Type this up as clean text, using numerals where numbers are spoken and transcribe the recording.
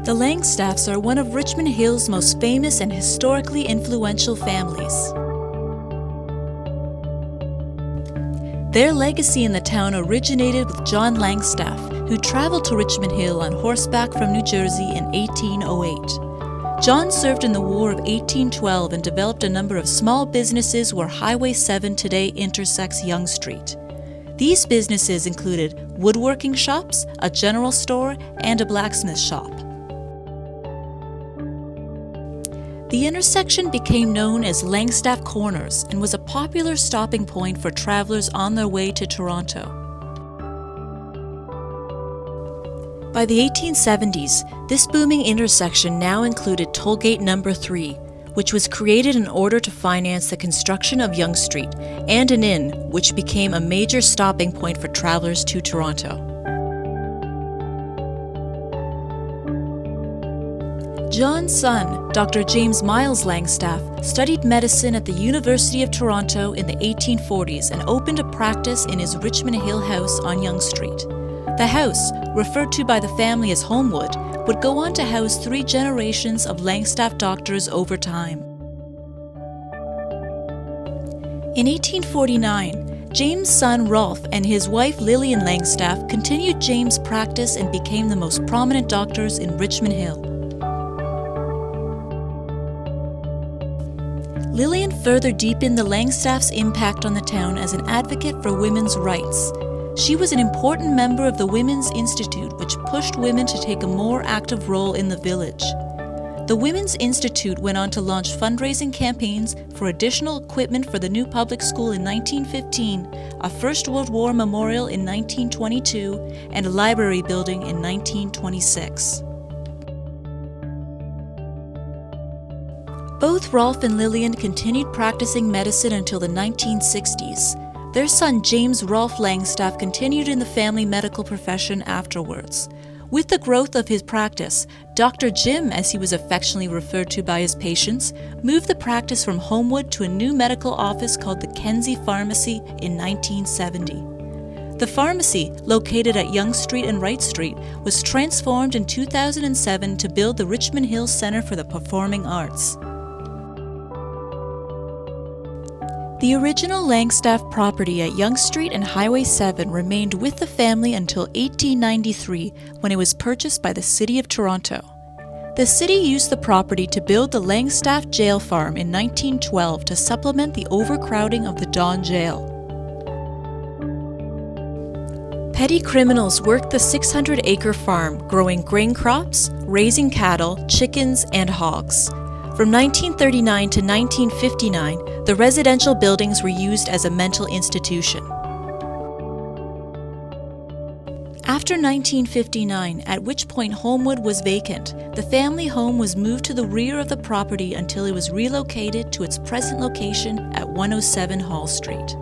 The Langstaffs are one of Richmond Hill's most famous and historically influential families. Their legacy in the town originated with John Langstaff, who traveled to Richmond Hill on horseback from New Jersey in 1808. John served in the War of 1812 and developed a number of small businesses where Highway 7 today intersects Yonge Street. These businesses included woodworking shops, a general store, and a blacksmith shop. The intersection became known as Langstaff Corners and was a popular stopping point for travelers on their way to Toronto. By the 1870s, this booming intersection now included Tollgate Number 3, which was created in order to finance the construction of Yonge Street, and an inn, which became a major stopping point for travelers to Toronto. John's son, Dr. James Miles Langstaff, studied medicine at the University of Toronto in the 1840s and opened a practice in his Richmond Hill house on Yonge Street. The house, referred to by the family as Homewood, would go on to house 3 generations of Langstaff doctors over time. In 1849, James' son Rolph and his wife Lillian Langstaff continued James' practice and became the most prominent doctors in Richmond Hill. Lillian further deepened the Langstaff's impact on the town as an advocate for women's rights. She was an important member of the Women's Institute, which pushed women to take a more active role in the village. The Women's Institute went on to launch fundraising campaigns for additional equipment for the new public school in 1915, a First World War memorial in 1922, and a library building in 1926. Both Rolph and Lillian continued practicing medicine until the 1960s. Their son James Rolph Langstaff continued in the family medical profession afterwards. With the growth of his practice, Dr. Jim, as he was affectionately referred to by his patients, moved the practice from Homewood to a new medical office called the Kenzie Pharmacy in 1970. The pharmacy, located at Yonge Street and Wright Street, was transformed in 2007 to build the Richmond Hill Center for the Performing Arts. The original Langstaff property at Yonge Street and Highway 7 remained with the family until 1893, when it was purchased by the City of Toronto. The city used the property to build the Langstaff Jail Farm in 1912 to supplement the overcrowding of the Don Jail. Petty criminals worked the 600-acre farm, growing grain crops, raising cattle, chickens, and hogs. From 1939 to 1959, the residential buildings were used as a mental institution. After 1959, at which point Homewood was vacant, the family home was moved to the rear of the property until it was relocated to its present location at 107 Hall Street.